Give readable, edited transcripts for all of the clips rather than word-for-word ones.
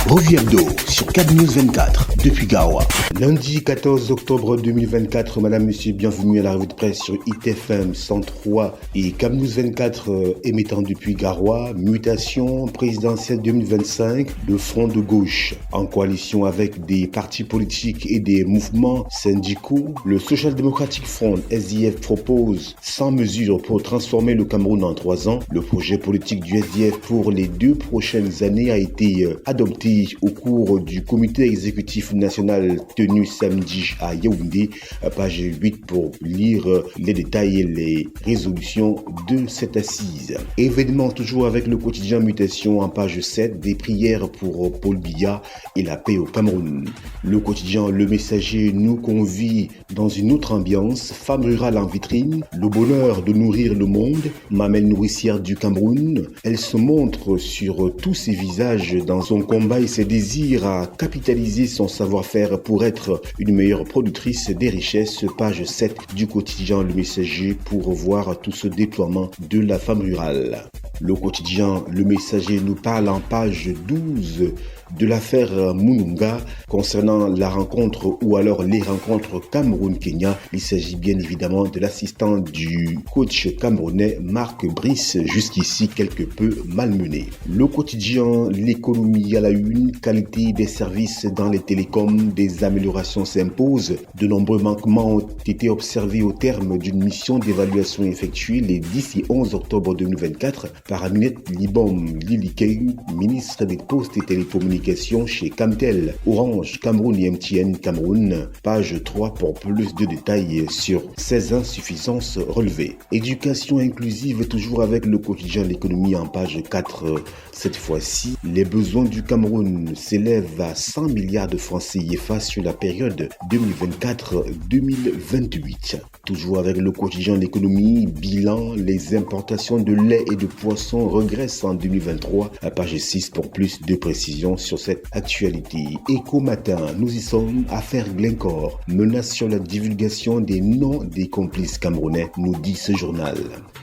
Revue hebdo sur CAB News 24 depuis Garoua. Lundi 14 octobre 2024, madame, monsieur, bienvenue à la revue de presse sur ITFM 103 et CAB News 24 émettant depuis Garoua. Mutation présidentielle 2025, le front de gauche en coalition avec des partis politiques et des mouvements syndicaux. Le Social Democratic Front SDF propose 100 mesures pour transformer le Cameroun en 3 ans. Le projet politique du SDF pour les 2 prochaines années a été adopté au cours du comité exécutif national tenu samedi à Yaoundé. Page 8 pour lire les détails et les résolutions de cette assise. Événement toujours avec le quotidien Mutation en page 7, des prières pour Paul Biya et la paix au Cameroun. Le quotidien Le Messager nous convie dans une autre ambiance. Femme rurale en vitrine, le bonheur de nourrir le monde, mamelle nourricière du Cameroun. Elle se montre sur tous ses visages dans son combat et ses désirs à capitaliser son savoir-faire pour être une meilleure productrice des richesses. Page 7 du quotidien Le Messager pour voir tout ce déploiement de la femme rurale. Le quotidien Le Messager nous parle en page 12 de l'affaire Mununga concernant la rencontre ou alors les rencontres Cameroun-Kenya. Il s'agit bien évidemment de l'assistant du coach camerounais Marc Brice, jusqu'ici quelque peu malmené. Le quotidien L'économie à la une, qualité des services dans les télécoms, des améliorations s'imposent. De nombreux manquements ont été observés au terme d'une mission d'évaluation effectuée les 10 et 11 octobre 2024 par Aminette Libom Lilikeng, ministre des Postes et Télécommunications chez Camtel, Orange, Cameroun et MTN Cameroun. Page 3 pour plus de détails sur ces insuffisances relevées. Éducation inclusive toujours avec le quotidien L'économie en page 4. Cette fois-ci, les besoins du Cameroun s'élèvent à 100 milliards de francs CFA sur la période 2024-2028. Toujours avec le quotidien L'économie, bilan, les importations de lait et de poissons regressent en 2023. À page 6 pour plus de précisions sur cette actualité. Éco Matin, nous y sommes. Affaire Glencore, menace sur la divulgation des noms des complices camerounais, nous dit ce journal.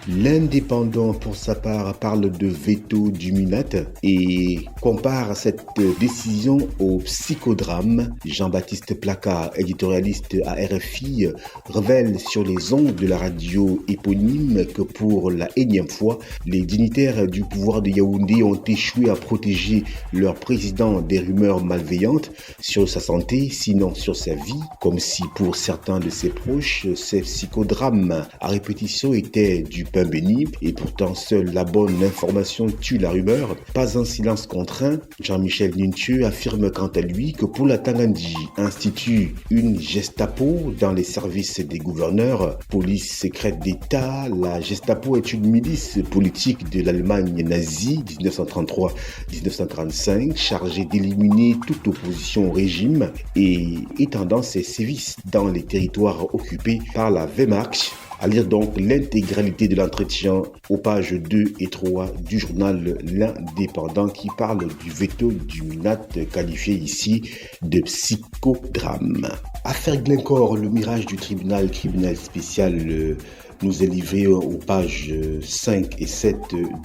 L'Indépendant, pour sa part, parle de veto du MINAT et compare cette décision au psychodrame. Jean-Baptiste Placard, éditorialiste à RFI, révèle sur les ondes de la radio éponyme que pour la énième fois, les dignitaires du pouvoir de Yaoundé ont échoué à protéger leur président des rumeurs malveillantes sur sa santé, sinon sur sa vie, comme si pour certains de ses proches, ces psychodrames à répétition étaient du pain béni, et pourtant seule la bonne information tue la rumeur. Pas un silence contraint. Jean-Michel Nuntieu affirme quant à lui que pour la Tangandi institue une Gestapo dans les services des gouverneurs, police secrète d'État. La Gestapo est une milice politique de l'Allemagne nazie 1933-1935 chargée d'éliminer toute opposition au régime et étendant ses sévices dans les territoires occupés par la Wehrmacht. À lire donc l'intégralité de l'entretien aux pages 2 et 3 du journal L'Indépendant qui parle du veto du MINAT qualifié ici de psychodrame. Affaire Glencore, le mirage du tribunal spécial nous est livré aux pages 5 et 7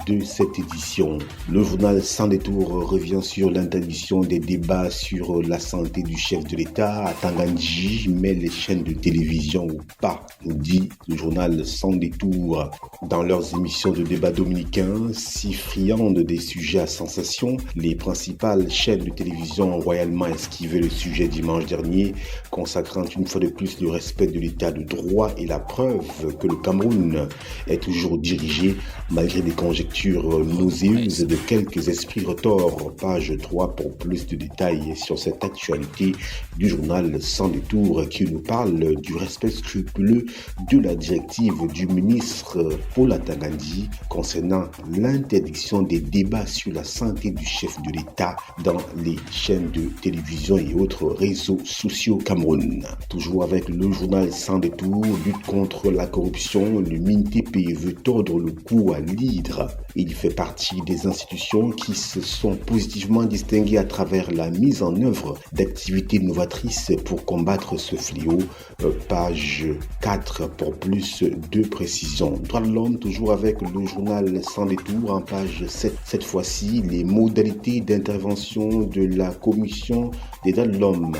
de cette édition. Le journal Sans détour revient sur l'interdiction des débats sur la santé du chef de l'État à Tangandji, mais les chaînes de télévision ou pas, nous dit le journal Sans détour. Dans leurs émissions de débat dominicains, si friandes des sujets à sensation, les principales chaînes de télévision ont royalement esquivé le sujet dimanche dernier, consacrant une fois de plus le respect de l'état de droit et la preuve que le Cameroun est toujours dirigé, malgré des conjectures nauséeuses de quelques esprits retors. Page 3 pour plus de détails sur cette actualité du journal Sans détour qui nous parle du respect scrupuleux de la directive du ministre Paul Tangandi concernant l'interdiction des débats sur la santé du chef de l'État dans les chaînes de télévision et autres réseaux sociaux Cameroun. Toujours avec le journal Sans détour, lutte contre la corruption institutions, le MINTP veut tordre le cou à l'hydre. Il fait partie des institutions qui se sont positivement distinguées à travers la mise en œuvre d'activités novatrices pour combattre ce fléau. Page 4 pour plus de précision. Droits de l'homme, toujours avec le journal Sans détour, en page 7. Cette fois-ci, les modalités d'intervention de la Commission des droits de l'homme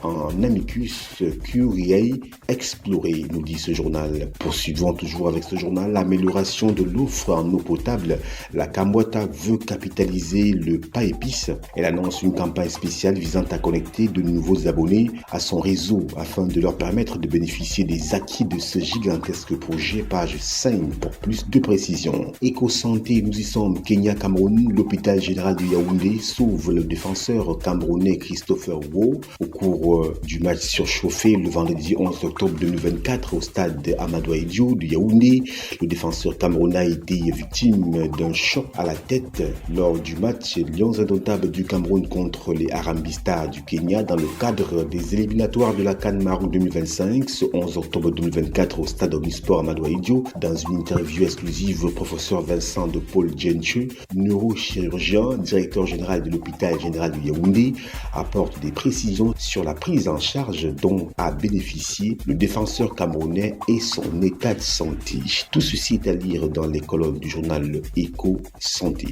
en amicus curiae exploré, nous dit ce journal. Poursuivons toujours avec ce journal, l'amélioration de l'offre en eau potable. La Camboita veut capitaliser le pas épice. Elle annonce une campagne spéciale visant à connecter de nouveaux abonnés à son réseau afin de leur permettre de bénéficier des acquis de ce gigantesque projet. Page 5 pour plus de précision. Éco-santé, nous y sommes. Kenya-Cameroun, l'hôpital général de Yaoundé sauve le défenseur camerounais Christopher Wo au cours du match surchauffé le vendredi 11 octobre 2024 au stade Amadou Ahidjo de Yaoundé. Le défenseur camerounais a été victime d'un choc à la tête lors du match Lions indomptables du Cameroun contre les Harambee Stars du Kenya dans le cadre des éliminatoires de la CAN Maroc 2025 ce 11 octobre 2024 au stade Omnisport Amadou Ahidjo. Dans une interview exclusive, le professeur Vincent de Paul Djenche, neurochirurgien, directeur général de l'hôpital général de Yaoundé, apporte des précisions sur la prise en charge dont a bénéficié le défenseur camerounais et son état de santé. Tout ceci est à lire dans les colonnes du journal Éco Santé.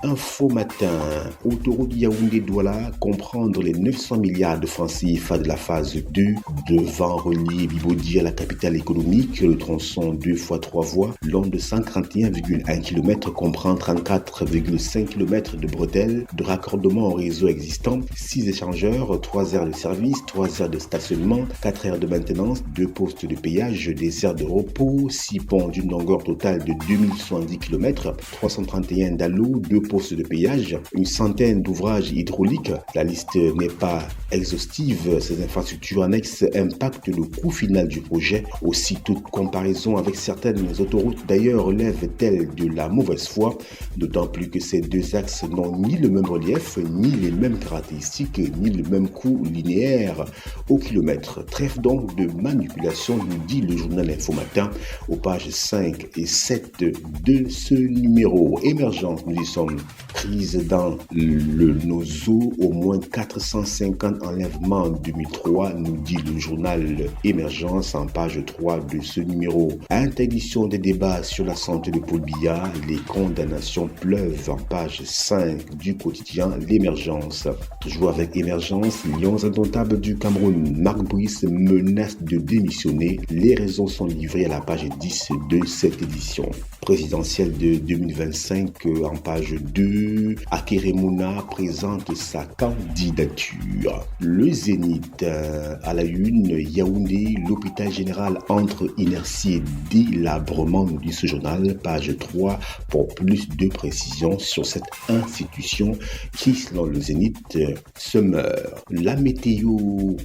Info matin, autoroute Yaoundé-Douala, comprendre les 900 milliards de francs CFA de la phase 2, devant relier Bibodi à la capitale économique. Le tronçon 2 x 3 voies, long de 131,1 km, comprend 34,5 km de bretelles de raccordement au réseau existant, 6 échangeurs, 3 aires de service, 3 heures de stationnement, 4 heures de maintenance, 2 postes de péage, des aires de repos, 6 ponts d'une longueur totale de 2070 km, 331 dallos, 2 postes de péage, une centaine d'ouvrages hydrauliques. La liste n'est pas exhaustive. Ces infrastructures annexes impactent le coût final du projet. Aussi, toute comparaison avec certaines autoroutes d'ailleurs relève-t-elle de la mauvaise foi, d'autant plus que ces deux axes n'ont ni le même relief, ni les mêmes caractéristiques, ni le même coût linéaire au kilomètre. Trêve donc de manipulation, nous dit le journal Info Matin aux pages 5 et 7 de ce numéro. Émergence, nous y sommes. Crise dans nos eaux, au moins 450 enlèvements en 2003, nous dit le journal Émergence en page 3 de ce numéro. Interdiction des débats sur la santé de Paul Biya, les condamnations pleuvent en page 5 du quotidien L'Émergence. Toujours avec Émergence, Lions indomptables du Cameroun, Marc Brice menace de démissionner. Les raisons sont livrées à la page 10 de cette édition. Présidentielle de 2025 en page 2, Akeremouna présente sa candidature. Le Zénith à la une, Yaoundé, l'hôpital général entre inertie et délabrement, nous dit ce journal, page 3 pour plus de précisions sur cette institution qui, selon le Zénith, se meurt. La météo,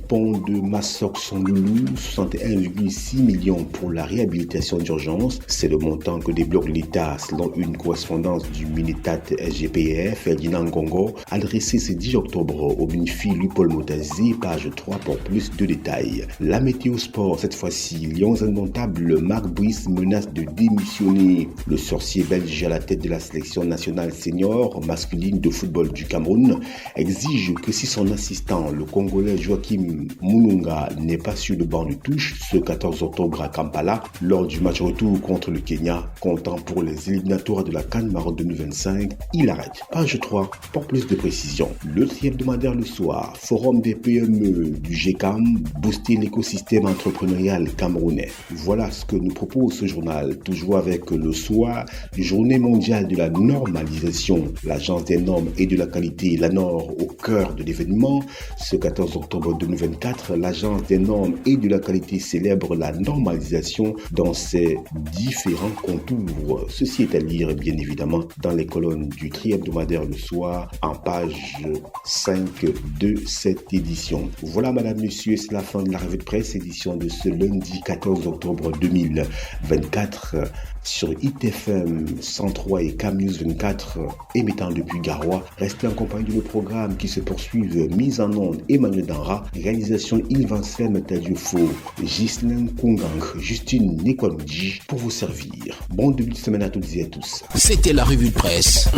pont de Massock-Son-Loulou, 61,6 millions pour la réhabilitation d'urgence. C'est le montant que débloque l'État selon une correspondance du Minitat SGPF, Ferdinand Ngongo, adressée ce 10 octobre au Minifi Paul Motazé, page 3 pour plus de détails. La météo sport, cette fois-ci, Lions indomptables, Marc Brice menace de démissionner. Le sorcier belge à la tête de la sélection nationale senior masculine de football du Cameroun exige que si son assistant, le Congolais Joachim Mununga, n'est pas sur le banc de touche ce 14 octobre à Kampala, lors du match retour contre le Kenya, comptant pour les éliminatoires de la CAN Maroc 2025, il arrête. Page 3 pour plus de précisions. Le hebdomadaire le soir, forum des PME du GCAM, booster l'écosystème entrepreneurial camerounais. Voilà ce que nous propose ce journal, toujours avec le soir, journée mondiale de la normalisation, l'agence des normes et de la qualité, l'ANOR, au cœur de l'événement. Ce 14 octobre 2024, l'agence des normes et de la qualité célèbre la normalisation dans ses différents contours. Ceci est à lire bien évidemment dans les colonnes du tri-hebdomadaire le soir en page 5 de cette édition. Voilà madame, monsieur, c'est la fin de la revue de presse, édition de ce lundi 14 octobre 2024 sur ITFM 103 et CAMnews 24 émettant depuis Garoua. Restez en compagnie de nos programmes qui se poursuivent, mise en onde Emmanuel Dianra, réalisation Yvan Sem Tadiofo, Ghislain Kongang, Justine Nekonji pour vous servir. Bon début de semaine à toutes et à tous. C'était la revue de presse.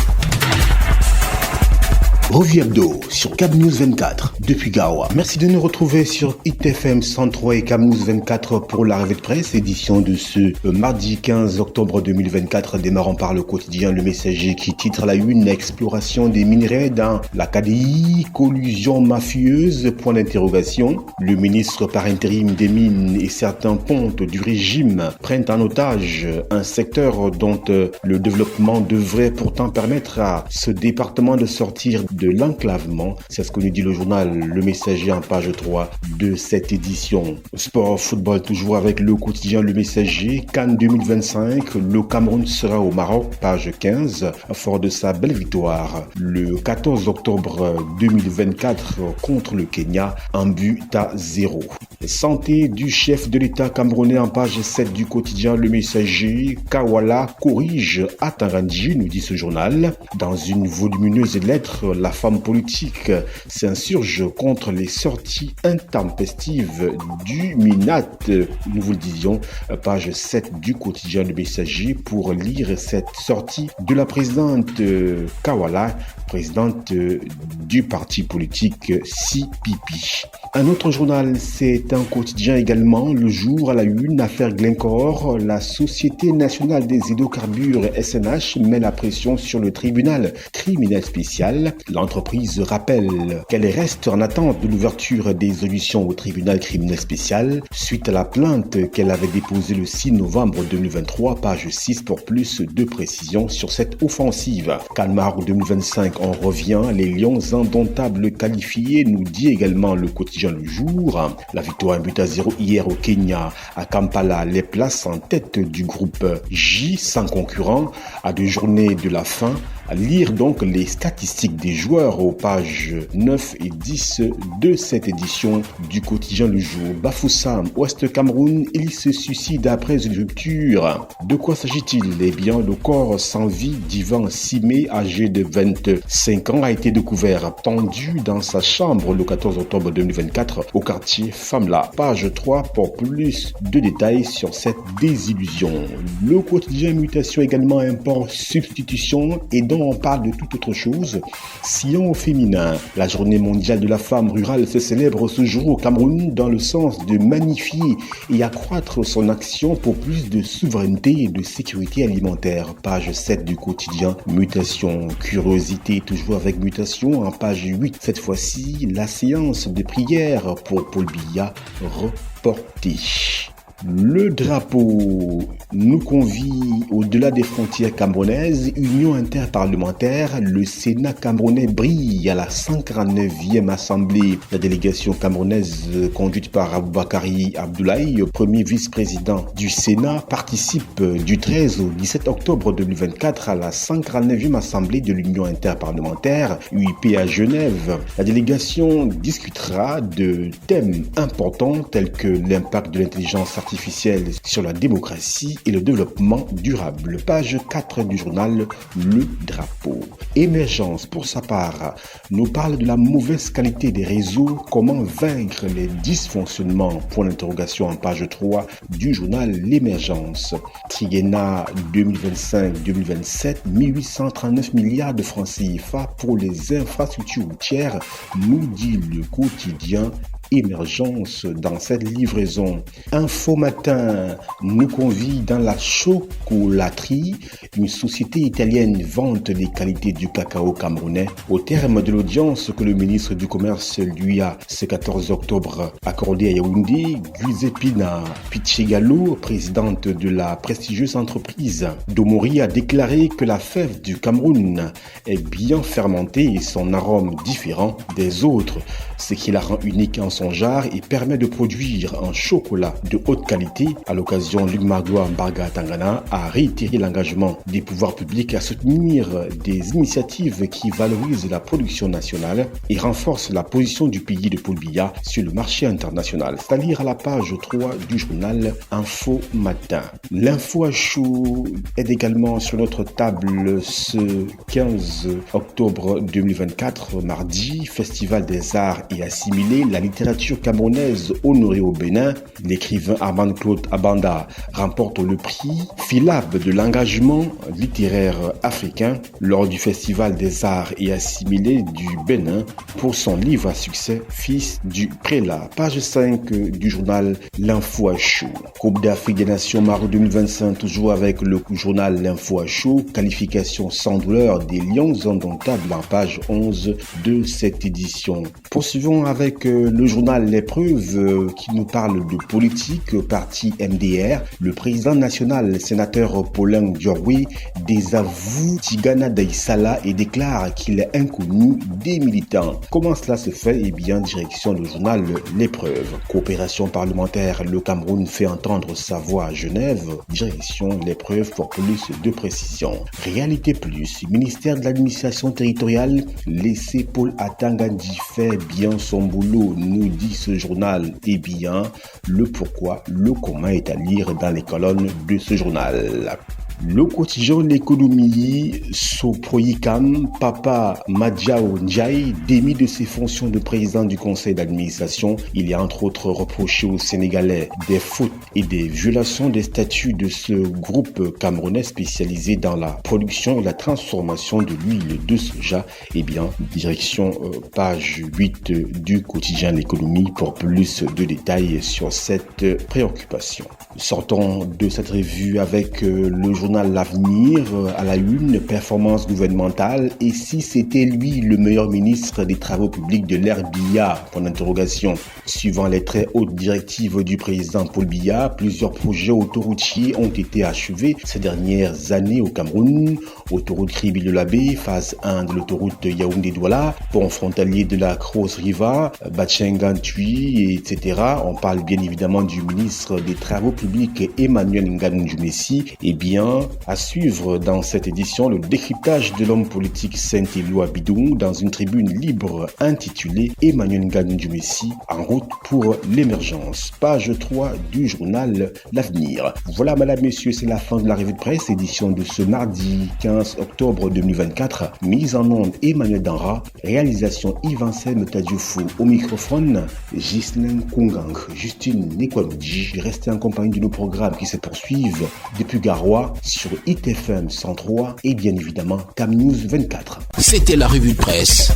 Revue hebdo sur Cab News 24 depuis Gawa. Merci de nous retrouver sur ITFM 103 et Cab News 24 pour la revue de presse, édition de ce mardi 15 octobre 2024, démarrant par le quotidien Le Messager qui titre la une: exploration des minerais dans la KDI, collusion mafieuse, point d'interrogation. Le ministre par intérim des mines et certains pontes du régime prennent en otage un secteur dont le développement devrait pourtant permettre à ce département de sortir de l'enclavement. C'est ce que nous dit le journal Le Messager en page 3 de cette édition. Sport football toujours avec le quotidien Le Messager. CAN 2025, le Cameroun sera au Maroc, page 15, fort de sa belle victoire le 14 octobre 2024 contre le Kenya, un but à 0. Santé du chef de l'État camerounais en page 7 du quotidien Le Messager. Kawala corrige Atarandji, nous dit ce journal. Dans une volumineuse lettre, la femme politique s'insurge contre les sorties intempestives du MINAT. Nous vous le disions, page 7 du quotidien Le Messager, pour lire cette sortie de la présidente Kawala, présidente du parti politique CPP. Un autre journal, c'est un quotidien également, Le Jour, à la une, affaire Glencore. La Société nationale des hydrocarbures SNH met la pression sur le tribunal criminel spécial. L'entreprise rappelle qu'elle reste en attente de l'ouverture des auditions au tribunal criminel spécial suite à la plainte qu'elle avait déposée le 6 novembre 2023, page 6 pour plus de précisions sur cette offensive. Calmar 2025, on revient, les Lions indomptables qualifiés, nous dit également le quotidien Le Jour. La victoire 1 but à 0 hier au Kenya, à Kampala, les places en tête du groupe J sans concurrent à 2 journées de la fin. À lire donc les statistiques des joueurs aux pages 9 et 10 de cette édition du quotidien Le Jour. Bafoussam, Ouest Cameroun, il se suicide après une rupture. De quoi s'agit-il? Eh bien, le corps sans vie d'Ivan Simé, âgé de 25 ans, a été découvert pendu dans sa chambre le 14 octobre 2024 au quartier Famla. Page 3 pour plus de détails sur cette désillusion. Le quotidien Mutation également, import, substitution, et dont on parle de toute autre chose. Sillon au féminin. La journée mondiale de la femme rurale se célèbre ce jour au Cameroun dans le sens de magnifier et accroître son action pour plus de souveraineté et de sécurité alimentaire. Page 7 du quotidien Mutation. Curiosité toujours avec Mutation en page 8. Cette fois-ci, la séance de prière pour Paul Biya reportée. Le drapeau nous convie au-delà des frontières camerounaises. Union interparlementaire, le Sénat camerounais brille à la 149e assemblée. La délégation camerounaise conduite par Aboubakari Abdoulaye, premier vice-président du Sénat, participe du 13 au 17 octobre 2024 à la 149e assemblée de l'Union interparlementaire, UIP à Genève. La délégation discutera de thèmes importants tels que l'impact de l'intelligence artificielle sur la démocratie et le développement durable. Page 4 du journal Le Drapeau. Émergence, pour sa part, nous parle de la mauvaise qualité des réseaux, comment vaincre les dysfonctionnements, point d'interrogation en page 3 du journal L'Émergence. Triennat 2025-2027, 1839 milliards de francs CFA pour les infrastructures routières, nous dit le quotidien Émergence dans cette livraison. Info Matin nous convie dans la chocolaterie. Une société italienne vante les qualités du cacao camerounais. Au terme de l'audience que le ministre du Commerce lui a ce 14 octobre accordé à Yaoundé, Giuseppina Pizzegalo, présidente de la prestigieuse entreprise Domori, a déclaré que la fève du Cameroun est bien fermentée et son arôme différent des autres, ce qui la rend unique en son genre et permet de produire un chocolat de haute qualité. À l'occasion, Luc Magloire Mbarga Tangana a réitéré l'engagement des pouvoirs publics à soutenir des initiatives qui valorisent la production nationale et renforcent la position du pays de Paul Biya sur le marché international. C'est à lire à la page 3 du journal Info Matin. L'info à chaud est également sur notre table ce 15 octobre 2024, mardi, Festival des Arts et assimiler la littérature camerounaise honorée au Bénin, l'écrivain Armand Claude Abanda remporte le prix Philab de l'engagement littéraire africain lors du Festival des arts et assimilés du Bénin pour son livre à succès Fils du prélat. Page 5 du journal L'Info à chaud. Coupe d'Afrique des Nations Maroc 2025, toujours avec le journal L'Info à chaud. Qualification sans douleur des Lions indomptables en page 11 de cette édition. Poursuivons avec le journal L'épreuve qui nous parle de politique. Parti MDR, le président national, sénateur Paulin Diorwe, désavoue Tigana Daïsala et déclare qu'il est inconnu des militants. Comment cela se fait? Eh bien, direction le journal L'épreuve. Coopération parlementaire, le Cameroun fait entendre sa voix à Genève. Direction L'épreuve pour plus de précision. Réalité plus, ministère de l'administration territoriale, laissez Paul Atangandi faire bien son boulot, nous dit ce journal. Eh bien, le pourquoi, le comment est à lire dans les colonnes de ce journal. Le quotidien L'économie, Soproyicam, Papa Madjao Ndiaye, démis de ses fonctions de président du conseil d'administration. Il y a entre autres reproché aux Sénégalais des fautes et des violations des statuts de ce groupe camerounais spécialisé dans la production et la transformation de l'huile de soja. Eh bien, direction page 8 du quotidien L'économie pour plus de détails sur cette préoccupation. Sortons de cette revue avec le journal L'Avenir à la une, performance gouvernementale. Et si c'était lui le meilleur ministre des Travaux publics de l'ère Biya? Suivant les très hautes directives du président Paul Biya, plusieurs projets autoroutiers ont été achevés ces dernières années au Cameroun. Autoroute Kribi-le-Labé, phase 1 de l'autoroute Yaoundé-Douala, pont frontalier de la Cross River, Batchengan-Tui, etc. On parle bien évidemment du ministre des Travaux publics Emmanuel Ngannou-Messi. Eh bien, à suivre dans cette édition, le décryptage de l'homme politique Saint-Éloi Bidou dans une tribune libre intitulée Emmanuel Ngannou-Messi en route pour l'émergence. Page 3 du journal L'Avenir. Voilà, madame, messieurs, c'est la fin de la revue de presse, édition de ce mardi 15 octobre 2024. Mise en onde Emmanuel Danra, réalisation Yvan-Sem Tadjoufou, au microphone Ghislaine Kungang, Justine Nekwamoudji. Restez en compagnie de nos programmes qui se poursuivent depuis Garoua sur ITFM 103 et bien évidemment Cam News 24. C'était la revue de presse.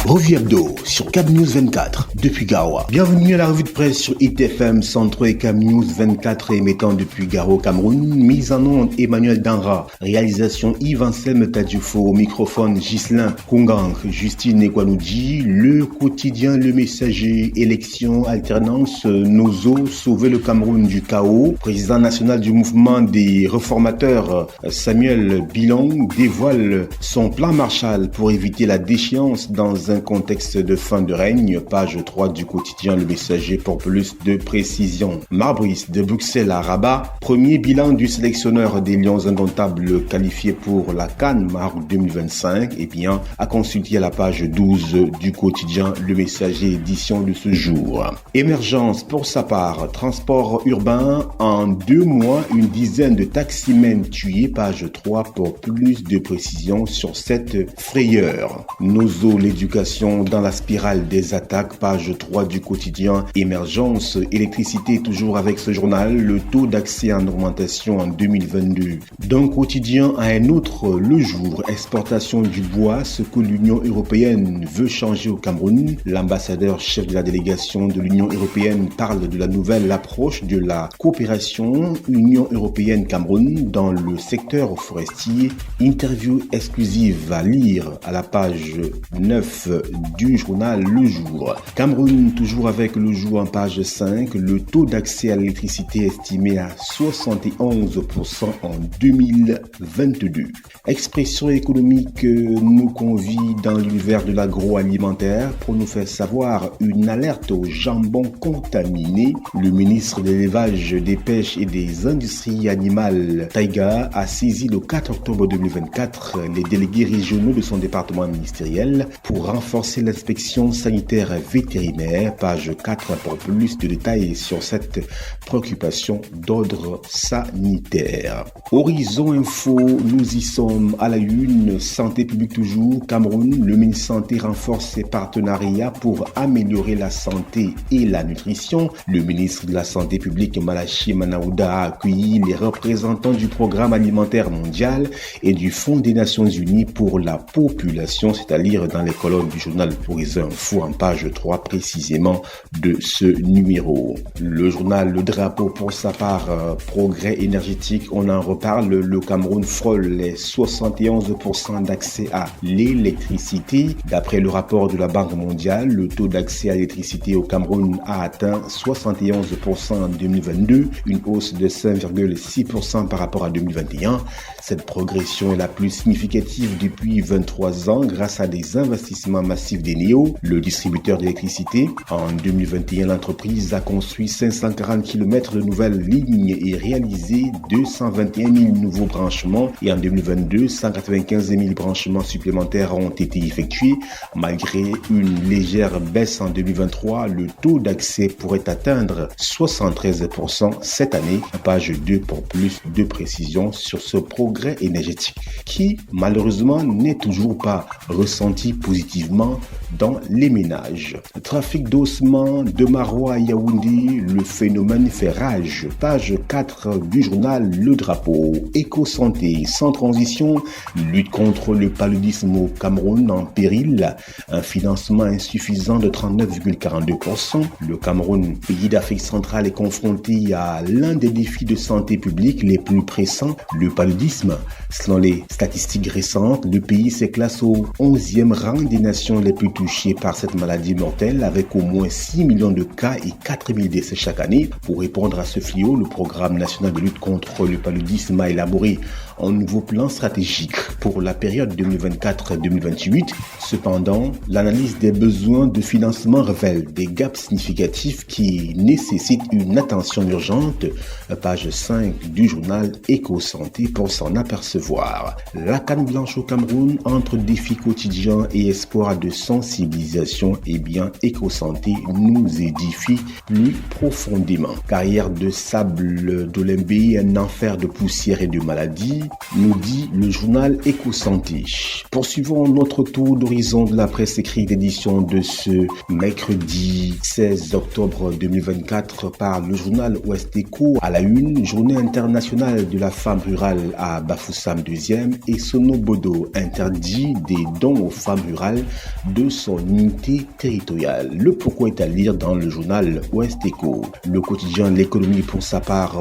Revue hebdo sur Cam News 24 depuis Garoua. Bienvenue à la revue de presse sur ITFM 103 et Cam News 24 émettant depuis Garoua, Cameroun. Mise en onde Emmanuel Danra, réalisation Yvan-Sem Tadjoufou, au microphone Ghislain Kungang, Justine Nekwamoudji. Le quotidien Le Messager, élection, alternance, Nozo, sauver le Cameroun du chaos. Président national du mouvement des réformateurs Samuel Bilong dévoile son plan Marshall pour éviter la déchéance dans un contexte de fin de règne. Page 3 du quotidien Le Messager pour plus de précision. Marbrice de Bruxelles à Rabat, premier bilan du sélectionneur des Lions indomptables qualifié pour la CAN Maroc 2025. Eh bien, à consulter à la page 12 du quotidien Le Messager, édition de ce jour. Émergence pour sa part, transport urbain en 2 mois, une dizaine de taximens tués. Page 3 pour plus de précision sur cette frayeur. Nozo, l'éducation dans la spirale des attaques, page 3 du quotidien Émergence. Électricité, toujours avec ce journal, le taux d'accès en augmentation en 2022. D'un quotidien à un autre, Le Jour, exportation du bois, ce que l'Union européenne veut changer au Cameroun. L'ambassadeur chef de la délégation de l'Union européenne parle de la nouvelle approche de la coopération Union européenne-Cameroun dans le secteur forestier. Interview exclusive à lire à la page 9 du journal Le Jour. Cameroun, toujours avec Le Jour en page 5, le taux d'accès à l'électricité estimé à 71% en 2022. Expression économique nous convie dans l'univers de l'agroalimentaire pour nous faire savoir une alerte au jambon contaminé. Le ministre de l'élevage, des pêches et des industries animales, Taïga, a saisi le 4 octobre 2024 les délégués régionaux de son département ministériel pour renforcer renforcer l'inspection sanitaire vétérinaire. Page 4 pour plus de détails sur cette préoccupation d'ordre sanitaire. Horizon Info, nous y sommes à la une. Santé publique toujours. Cameroun, le ministre Santé renforce ses partenariats pour améliorer la santé et la nutrition. Le ministre de la Santé publique, Malachi Manaouda, a accueilli les représentants du Programme alimentaire mondial et du Fonds des Nations Unies pour la population, c'est-à-dire dans les colonnes du journal Horizon Info en page 3 précisément de ce numéro. Le journal Le Drapeau pour sa part, progrès énergétique, on en reparle. Le Cameroun frôle les 71% d'accès à l'électricité. D'après le rapport de la Banque mondiale, le taux d'accès à l'électricité au Cameroun a atteint 71% en 2022, une hausse de 5,6% par rapport à 2021. Cette progression est la plus significative depuis 23 ans grâce à des investissements massifs d'Eneo, le distributeur d'électricité. En 2021, l'entreprise a construit 540 km de nouvelles lignes et réalisé 221 000 nouveaux branchements. Et en 2022, 195 000 branchements supplémentaires ont été effectués. Malgré une légère baisse en 2023, le taux d'accès pourrait atteindre 73% cette année. Page 2 pour plus de précisions sur ce progrès énergétique qui, malheureusement, n'est toujours pas ressenti positivement dans les ménages. Le trafic d'ossements de Marois à Yaoundé, le phénomène fait rage. Page 4 du journal Le Drapeau. Éco-santé sans transition, lutte contre le paludisme au Cameroun en péril, un financement insuffisant de 39,42%. Le Cameroun, pays d'Afrique centrale, est confronté à l'un des défis de santé publique les plus pressants, le paludisme. Selon les statistiques récentes, le pays se classe au 11e rang des nations les plus touchées par cette maladie mortelle, avec au moins 6 millions de cas et 4 000 décès chaque année. Pour répondre à ce fléau, le Programme national de lutte contre le paludisme a élaboré un nouveau plan stratégique pour la période 2024-2028. Cependant, l'analyse des besoins de financement révèle des gaps significatifs qui nécessitent une attention urgente. Page 5 du journal Éco-santé pour s'en apercevoir. La canne blanche au Cameroun, entre défis quotidiens et espoir de sensibilisation, et bien Éco-santé nous édifie plus profondément. Carrière de sable d'Olembé, un enfer de poussière et de maladies, nous dit le journal Éco-santé. Poursuivons notre tour d'horizon de la presse écrite d'édition de ce mercredi 16 octobre 2024 par le journal Ouest Éco. À la une, journée internationale de la femme rurale à Bafoussam 2e et Sonobodo interdit des dons aux femmes rurales de son unité territoriale. Le pourquoi est à lire dans le journal Ouest Éco. Le quotidien L'économie pour sa part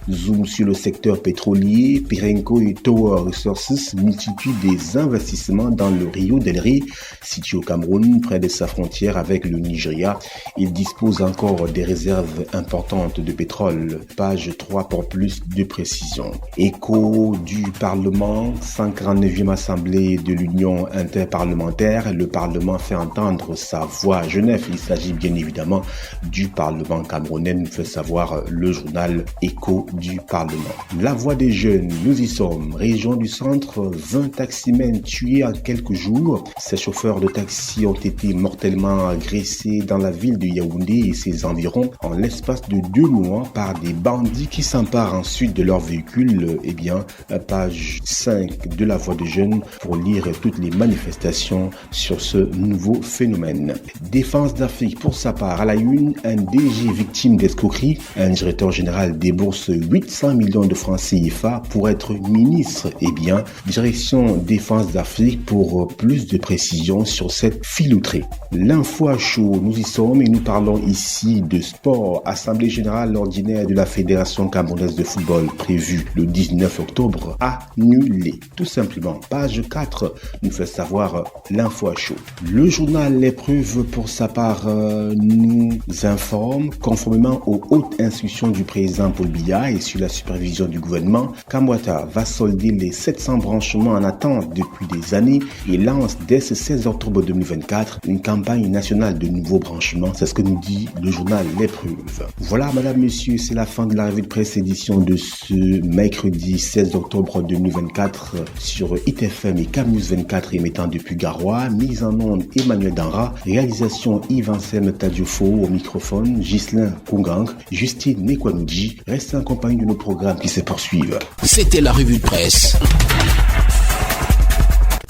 zoom sur le secteur pétrolier. Perenco et Tower Resources multiplient des investissements dans le Rio del Rey, situé au Cameroun, près de sa frontière avec le Nigeria. Il dispose encore des réserves importantes de pétrole. Page 3 pour plus de précision. Écho du Parlement, 149e Assemblée de l'Union interparlementaire. Le Parlement fait entendre sa voix à Genève. Il s'agit bien évidemment du Parlement camerounais, nous fait savoir le journal Écho du Parlement. La voix des jeunes, nous y sommes. Région du centre, 20 taximens tués en quelques jours. Ces chauffeurs de taxi ont été mortellement agressés dans la ville de Yaoundé et ses environs en l'espace de 2 mois par des bandits qui s'emparent ensuite de leur véhicule. Eh bien, page 5 de la voix des jeunes pour lire toutes les manifestations sur ce nouveau phénomène. Défense d'Afrique pour sa part, à la une, un DG victime d'escroquerie. Un directeur général débourse 800 millions de francs CFA pour être ministre. Eh bien, direction Défense d'Afrique pour plus de précisions sur cette filouterie. L'info à chaud, nous y sommes et nous parlons ici de sport. Assemblée générale ordinaire de la Fédération camerounaise de football prévue le 19 octobre annulée. Tout simplement, page 4 nous fait savoir l'info à chaud. Le journal L'épreuve pour sa part nous informe, conformément aux hautes instructions du président Paul Biya et sur la supervision du gouvernement, Kamwata va solder les 700 branchements en attente depuis des années et lance dès ce 16 octobre 2024 une campagne nationale de nouveaux branchements. C'est ce que nous dit le journal L'Épreuve. Voilà, madame, monsieur, c'est la fin de la revue de presse édition de ce mercredi 16 octobre 2024 sur ITFM et CAB News 24 émettant depuis Garoua. Mise en onde Emmanuel Danra, réalisation Yves-Ansem Tadiofo, au microphone Ghislain Kungang, Justine Nekwanouji. Restez en compagnie de nos programmes qui se poursuivent. C'était la revue de presse.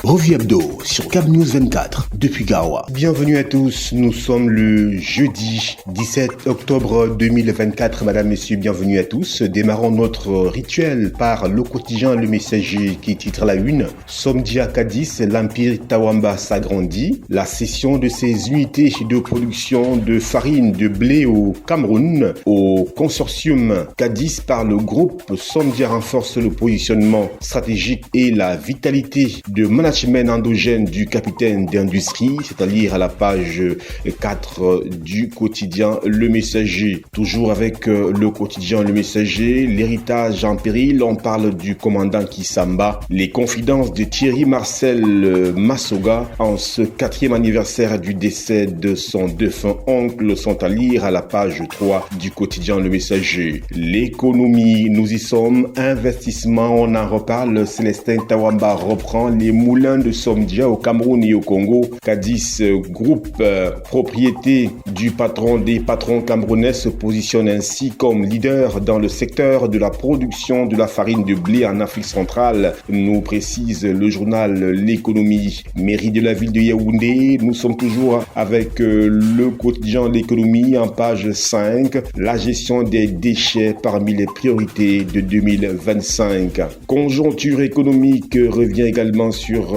Revue hebdo sur CAB News 24 depuis Garoua. Bienvenue à tous, nous sommes le jeudi 17 octobre 2024. Madame, messieurs, bienvenue à tous. Démarrons notre rituel par le quotidien Le Messager qui titre la une. Somdia Cadiz, l'empire Tawamba s'agrandit. La cession de ses unités de production de farine de blé au Cameroun au consortium Cadiz par le groupe Somdia renforce le positionnement stratégique et la vitalité de management endogène du capitaine d'industrie, c'est-à-dire à la page 4 du quotidien Le Messager. Toujours avec le quotidien Le Messager, l'héritage en péril, on parle du commandant Kissamba, les confidences de Thierry Marcel Massoga en ce 4e anniversaire du décès de son défunt oncle sont à lire à la page 3 du quotidien Le Messager. L'économie, nous y sommes, investissement, on en reparle, Célestin Tawamba reprend les moulins de Somdia au Cameroun et au Congo. Cadiz, groupe propriété du patron des patrons camerounais, se positionne ainsi comme leader dans le secteur de la production de la farine de blé en Afrique centrale, nous précise le journal L'économie. Mairie de la ville de Yaoundé, nous sommes toujours avec le quotidien L'économie en page 5, la gestion des déchets parmi les priorités de 2025. Conjoncture économique revient également sur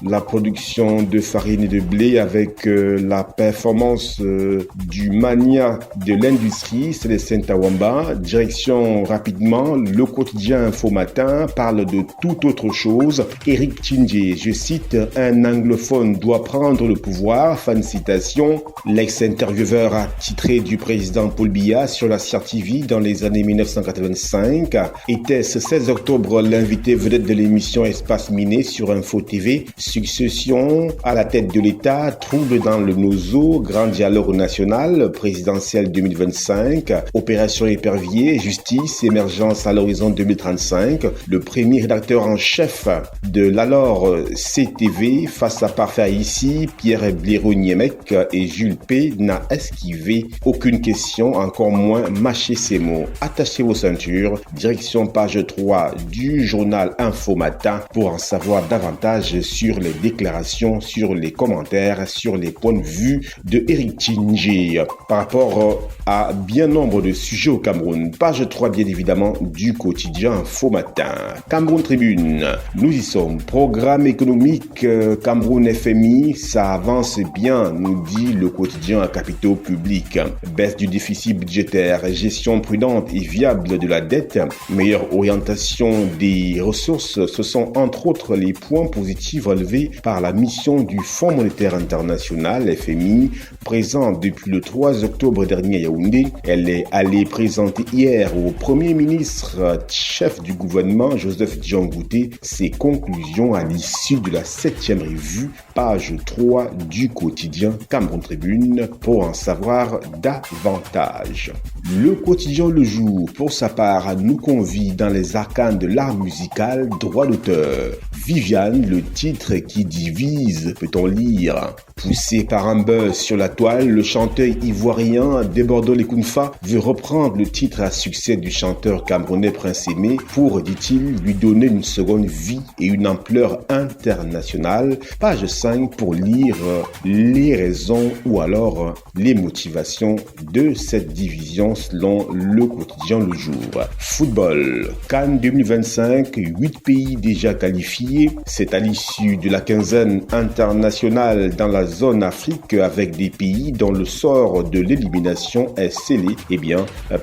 la production de farine et de blé avec la performance du mania de l'industrie, Célestin Tawamba. Direction rapidement, le quotidien Info Matin parle de toute autre chose. Éric Tchindjé, je cite, un anglophone doit prendre le pouvoir, fin de citation. L'ex-intervieweur a titré du président Paul Biya sur la TV dans les années 1985. Était ce 16 octobre l'invité vedette de l'émission Espace Miné sur Info TV. Succession à la tête de l'État, trouble dans le Nozo, grand dialogue national, présidentiel 2025, opération épervier, justice, émergence à l'horizon 2035. Le premier rédacteur en chef de l'alors CTV, face à Parfait ici, Pierre Blaireau-Niemek et Jules P. n'a esquivé aucune question, encore moins mâché ses mots. Attachez vos ceintures, direction page 3 du journal Info Matin pour en savoir davantage sur les déclarations, sur les commentaires, sur les points de vue de Éric Tchindjé par rapport à bien nombre de sujets au Cameroun. Page 3 bien évidemment du quotidien Info Matin. Cameroun Tribune, nous y sommes. Programme économique Cameroun FMI, ça avance bien, nous dit le quotidien à capitaux publics. Baisse du déficit budgétaire, gestion prudente et viable de la dette, meilleure orientation des ressources, ce sont entre autres les points positifs relevés par la mission du Fonds monétaire international, FMI, présente depuis le 3 octobre dernier à Yaoundé. Elle est allée présenter hier au Premier ministre, chef du gouvernement, Joseph Diangouté, ses conclusions à l'issue de la 7e revue, page 3 du quotidien Cameroun Tribune, pour en savoir davantage. Le quotidien Le Jour, pour sa part, nous convie dans les arcanes de l'art musical, droit d'auteur. Viviane, le titre qui divise, peut-on lire. Poussé par un buzz sur la toile, le chanteur ivoirien Debordo Lekounfa veut reprendre le titre à succès du chanteur camerounais Prince Aimé pour, dit-il, lui donner une seconde vie et une ampleur internationale. Page 5 pour lire les raisons ou alors les motivations de cette division selon le quotidien Le Jour. Football, CAN 2025, 8 pays déjà qualifiés. février. C'est à l'issue de la quinzaine internationale dans la zone Afrique avec des pays dont le sort de l'élimination est scellé.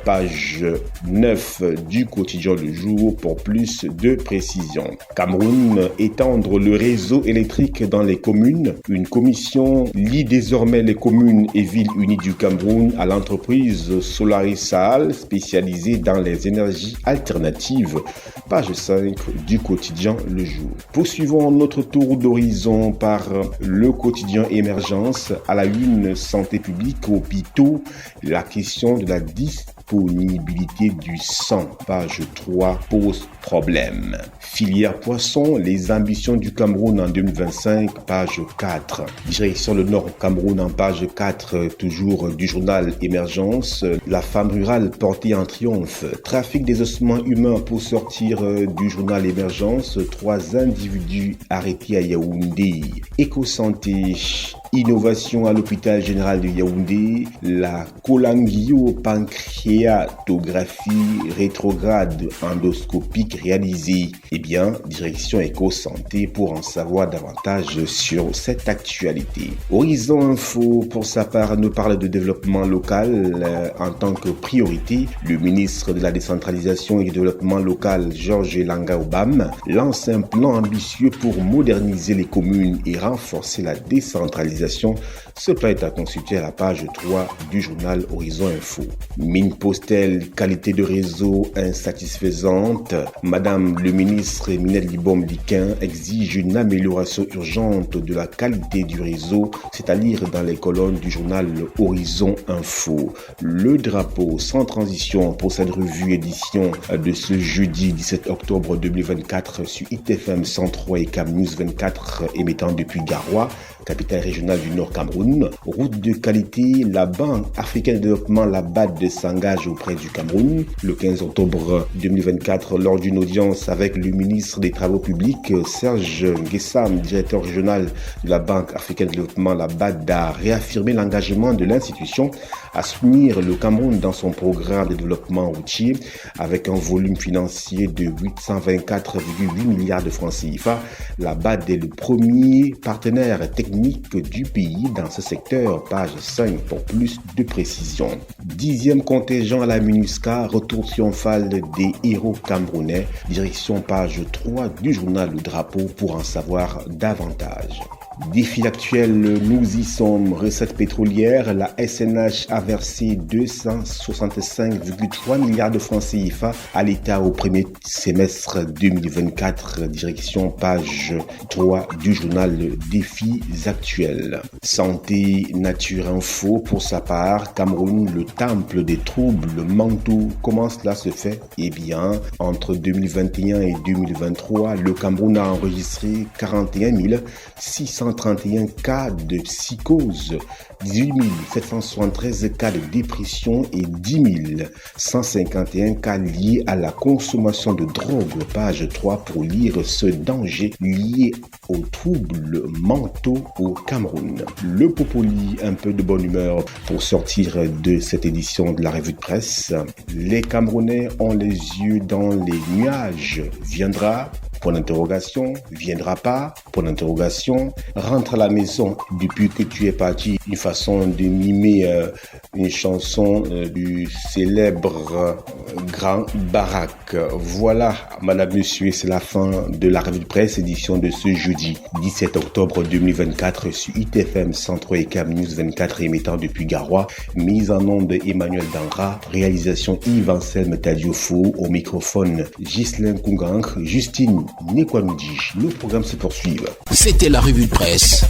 Page 9 du quotidien Le Jour pour plus de précision. Cameroun, étendre le réseau électrique dans les communes. Une commission lie désormais les communes et villes unies du Cameroun à l'entreprise Solaris Sahel spécialisée dans les énergies alternatives. Page 5 du quotidien Le Jour. Poursuivons notre tour d'horizon par le quotidien Émergence. À la une, santé publique, hôpitaux, la question de la disponibilité du sang. Page 3 pose problème. Filière poisson, les ambitions du Cameroun en 2025, page 4. Direction le Nord Cameroun en page 4, toujours du journal Émergence. La femme rurale portée en triomphe. Trafic des ossements humains pour sortir du journal Émergence. 3 individus arrêtés à Yaoundé. Éco-santé. Innovation à l'hôpital général de Yaoundé, la cholangiopancréatographie rétrograde endoscopique réalisée. Direction Éco-Santé pour en savoir davantage sur cette actualité. Horizon Info, pour sa part, nous parle de développement local en tant que priorité. Le ministre de la décentralisation et du développement local, Georges Langa Obam, lance un plan ambitieux pour moderniser les communes et renforcer la décentralisation. Ce plan est à consulter à la page 3 du journal Horizon Info. Mine Postel, qualité de réseau insatisfaisante. Madame le ministre Minette Libom-Liquin exige une amélioration urgente de la qualité du réseau, c'est à lire dans les colonnes du journal Horizon Info. Le drapeau sans transition pour cette revue édition de ce jeudi 17 octobre 2024 sur ITFM 103 et Cam News 24 émettant depuis Garoua, capitale régionale du Nord Cameroun. Route de qualité, la Banque africaine de développement, la BAD, s'engage auprès du Cameroun. Le 15 octobre 2024, lors d'une audience avec le ministre des Travaux publics, Serge Nguessam, directeur régional de la Banque africaine de développement, la BAD, a réaffirmé l'engagement de l'institution à soutenir le Cameroun dans son programme de développement routier avec un volume financier de 824,8 milliards de francs CFA. La BAD est le premier partenaire technique du pays dans ce secteur. Page 5 pour plus de précision. 10e contingent à la MINUSCA, retour triomphal des héros camerounais. Direction page 3 du journal Le Drapeau pour en savoir davantage. Défi actuel, nous y sommes. Recettes pétrolières, la SNH a versé 265,3 milliards de francs CFA à l'État au premier semestre 2024. Direction page 3 du journal Défis actuels. Santé, Nature Info, pour sa part, Cameroun, le temple des troubles mentaux. Comment cela se fait? Entre 2021 et 2023, le Cameroun a enregistré 41 631 cas de psychose, 18 773 cas de dépression et 10 151 cas liés à la consommation de drogue. Page 3 pour lire ce danger lié aux troubles mentaux au Cameroun. Le Popoli, un peu de bonne humeur pour sortir de cette édition de la revue de presse. Les Camerounais ont les yeux dans les nuages. Viendra? Point d'interrogation. Viendra pas? Point d'interrogation. Rentre à la maison depuis que tu es parti. Une façon de mimer une chanson du célèbre Grand Barak. Voilà, madame, monsieur, c'est la fin de la revue de presse édition de ce jeudi 17 octobre 2024 sur ITFM 103 et Cam News 24 émettant depuis Garoua. Mise en onde Emmanuel Dangra. Réalisation Yves Anselme Tadiofo. Au microphone Ghislain Kungang. Justine Nekwanouji. Le programme se poursuit. C'était la revue de presse.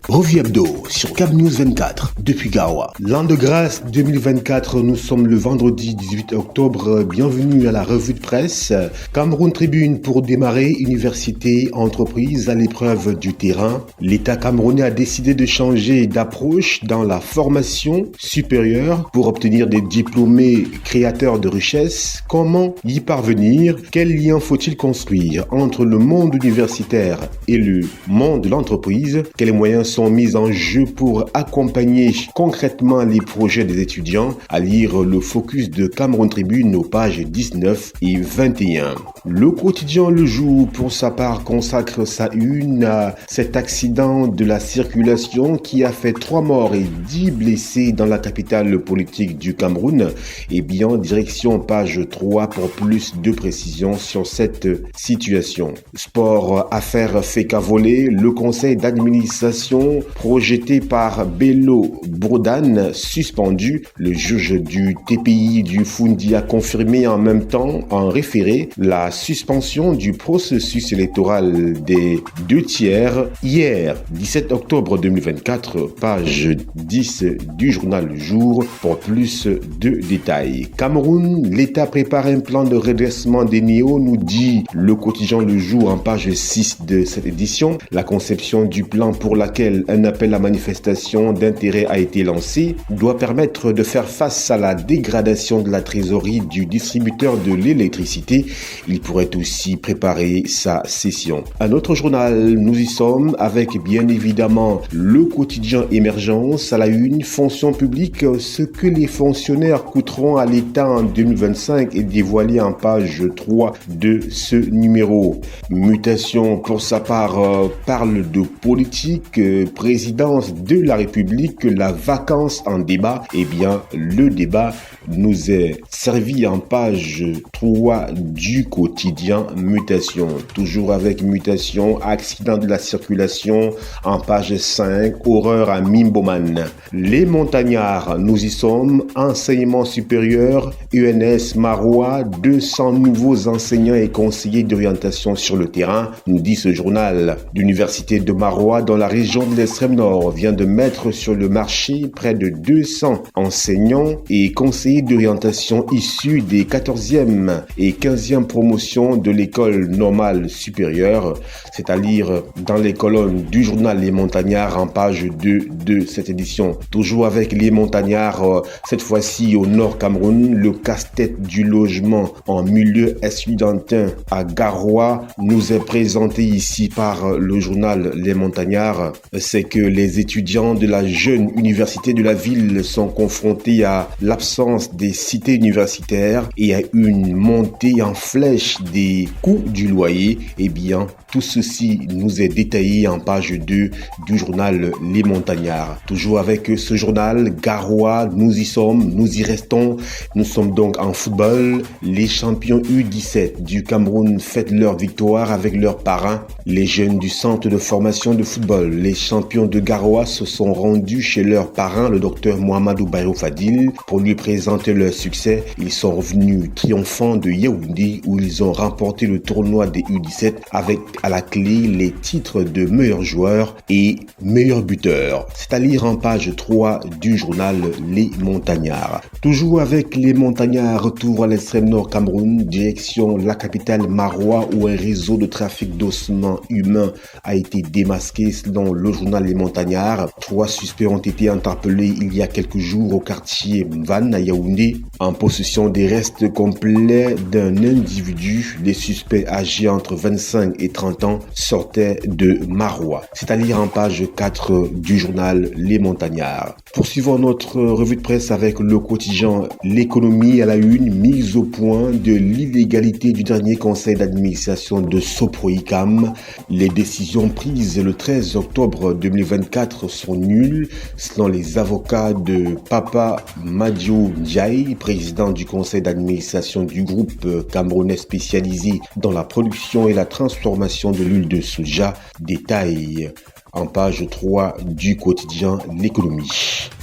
Revue hebdo sur Cam News 24 depuis Garoua. L'an de grâce 2024, nous sommes le vendredi 18 octobre. Bienvenue à la revue de presse. Cameroun Tribune pour démarrer, université, entreprise à l'épreuve du terrain. L'État camerounais a décidé de changer d'approche dans la formation supérieure pour obtenir des diplômés créateurs de richesse. Comment y parvenir? Quel lien faut-il construire entre le monde universitaire et le monde de l'entreprise? Quels moyens sont mises en jeu pour accompagner concrètement les projets des étudiants. À lire le focus de Cameroun Tribune aux pages 19 et 21. Le quotidien Le Jour, pour sa part, consacre sa une à cet accident de la circulation qui a fait 3 morts et 10 blessés dans la capitale politique du Cameroun. Et bien, direction page 3 pour plus de précisions sur cette situation. Sport, affaire fait qu'à voler, le conseil d'administration projeté par Bello Bourdan suspendu. Le juge du TPI du Foundi a confirmé en même temps, en référé, la suspension du processus électoral des 2/3 hier, 17 octobre 2024, page 10 du journal Le Jour pour plus de détails. Cameroun, l'État prépare un plan de redressement des néos, nous dit le quotidien Le Jour en page 6 de cette édition. La conception du plan pour laquelle un appel à manifestation d'intérêt a été lancé doit permettre de faire face à la dégradation de la trésorerie du distributeur de l'électricité. Il pourrait aussi préparer sa cession. Un autre journal, nous y sommes avec bien évidemment le quotidien Émergence à la une, fonction publique, ce que les fonctionnaires coûteront à l'État en 2025 est dévoilé en page 3 de ce numéro. Mutation pour sa part parle de politique, présidence de la République, la vacance en débat. Eh bien, le débat nous est servi en page 3 du quotidien Mutation. Toujours avec Mutation, accident de la circulation en page 5, horreur à Mimboman. Les montagnards, nous y sommes, enseignement supérieur, UNS Marois, 200 nouveaux enseignants et conseillers d'orientation sur le terrain, nous dit ce journal. L'université de Marois dans la région de l'extrême nord vient de mettre sur le marché près de 200 enseignants et conseillers d'orientation issus des 14e et 15e promotions de l'école normale supérieure, c'est à lire dans les colonnes du journal Les Montagnards en page 2 de cette édition. Toujours avec les montagnards, cette fois-ci au nord Cameroun, le casse-tête du logement en milieu estudiantin à Garoua nous est présenté ici par le journal Les Montagnards. C'est que les étudiants de la jeune université de la ville sont confrontés à l'absence des cités universitaires et à une montée en flèche des coûts du loyer. Eh bien, tout ceci nous est détaillé en page 2 du journal Les Montagnards. Toujours avec ce journal, Garoua, nous y sommes, nous y restons. Nous sommes donc en football. Les champions U17 du Cameroun fêtent leur victoire avec leurs parrains. Les jeunes du centre de formation de football, les champions de Garoua, se sont rendus chez leur parrain, le docteur Mohamedou Bayrou Fadil, pour lui présenter leur succès. Ils sont revenus triomphants de Yaoundé où ils ont remporté le tournoi des U17 avec à la clé les titres de meilleur joueur et meilleur buteur. C'est à lire en page 3 du journal Les Montagnards. Toujours avec les Montagnards, retour à l'extrême nord Cameroun, direction la capitale Marois où un réseau de trafic d'ossements humains a été démasqué selon le journal Les Montagnards. 3 suspects ont été interpellés il y a quelques jours au quartier Mvan à Yaoundé en possession des restes complets d'un individu. Les suspects âgés entre 25 et 30 ans sortaient de Marois. C'est à lire en page 4 du journal Les Montagnards. Poursuivons notre revue de presse avec le quotidien L'économie à la une, mise au point de l'illégalité du dernier conseil d'administration de Soproicam. Les décisions prises le 13 octobre 2024 sont nulles, selon les avocats de Papa Madio Ndiaye, président du conseil d'administration du groupe camerounais spécialisé dans la production et la transformation de l'huile de soja. Détail en page 3 du quotidien L'économie.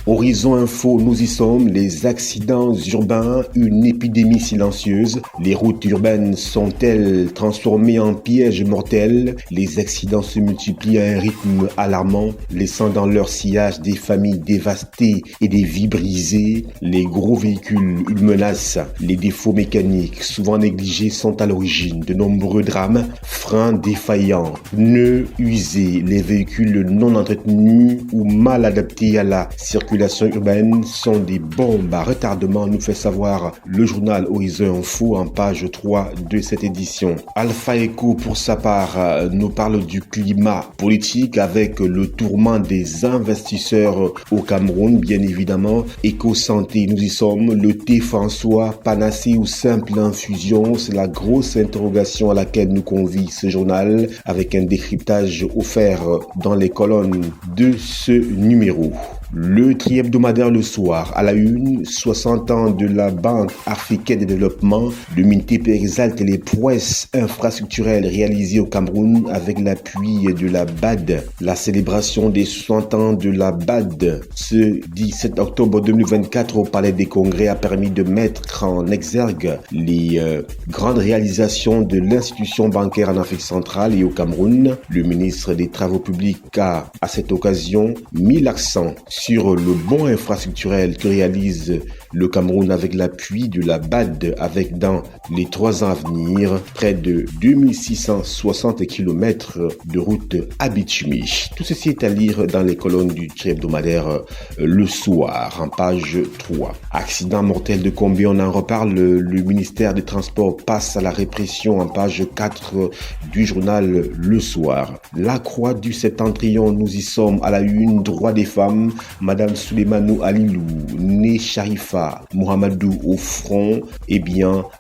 Horizon Info, nous y sommes, les accidents urbains, une épidémie silencieuse. Les routes urbaines sont-elles transformées en pièges mortels? Les accidents se multiplient à un rythme alarmant, laissant dans leur sillage des familles dévastées et des vies brisées. Les gros véhicules, une menace. Les défauts mécaniques, souvent négligés, sont à l'origine de nombreux drames. Freins défaillants, pneus usés, les véhicules non entretenus ou mal adaptés à la circulation circulation urbaine sont des bombes à retardement, nous fait savoir le journal Horizon Info en page 3 de cette édition. Alpha Echo, pour sa part, nous parle du climat politique avec le tourment des investisseurs au Cameroun, bien évidemment. Éco-santé, nous y sommes. Le thé François, panacée ou simple infusion, c'est la grosse interrogation à laquelle nous convie ce journal avec un décryptage offert dans les colonnes de ce numéro. Le tri-hebdomadaire le soir, à la une, 60 ans de la Banque africaine de développement. Le MINTEP exalte les prouesses infrastructurelles réalisées au Cameroun avec l'appui de la BAD. La célébration des 60 ans de la BAD ce 17 octobre 2024 au Palais des Congrès a permis de mettre en exergue les grandes réalisations de l'institution bancaire en Afrique centrale et au Cameroun. Le ministre des Travaux publics a, à cette occasion, mis l'accent sur le bond infrastructurel que réalise le Cameroun avec l'appui de la BAD, avec dans les 3 ans à venir près de 2660 km de routes abitumées. Tout ceci est à lire dans les colonnes du hebdomadaire le soir en page 3. Accident mortel de combien on en reparle. Le ministère des Transports passe à la répression en page 4 du journal le soir. La croix du septentrion, nous y sommes à la une. Droit des femmes, Madame Souleimanou Alilou, née Sharifa Mohamedou au front,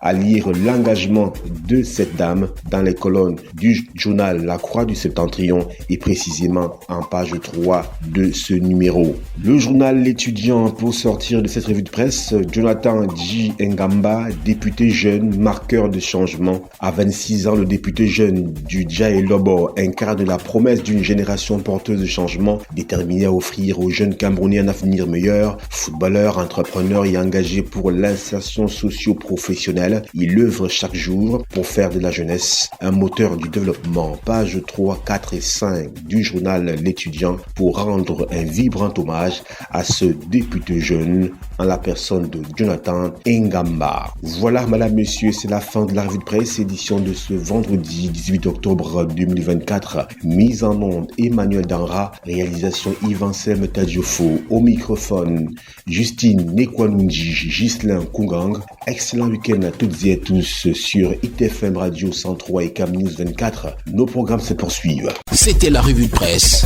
à lire l'engagement de cette dame dans les colonnes du journal La Croix du Septentrion et précisément en page 3 de ce numéro. Le journal L'étudiant, pour sortir de cette revue de presse, Jonathan J. Ngamba, député jeune, marqueur de changement. À 26 ans, le député jeune du Djaé Lobo incarne la promesse d'une génération porteuse de changement, déterminée à offrir aux jeunes Camerounais un avenir meilleur. Footballeur, entrepreneur et engagé pour l'insertion socio-professionnelle, il œuvre chaque jour pour faire de la jeunesse un moteur du développement. Page 3, 4 et 5 du journal L'étudiant pour rendre un vibrant hommage à ce député jeune en la personne de Jonathan Ngamba. Voilà, madame, monsieur, c'est la fin de la revue de presse, édition de ce vendredi 18 octobre 2024. Mise en onde Emmanuel Danra, réalisation Yves-Anselme Tadjofo, au microphone Justine Nekwanunji, Ghislain Kungang. Excellent week-end à toutes et à tous sur ITFM Radio 103 et Cam News 24. Nos programmes se poursuivent. C'était la revue de presse.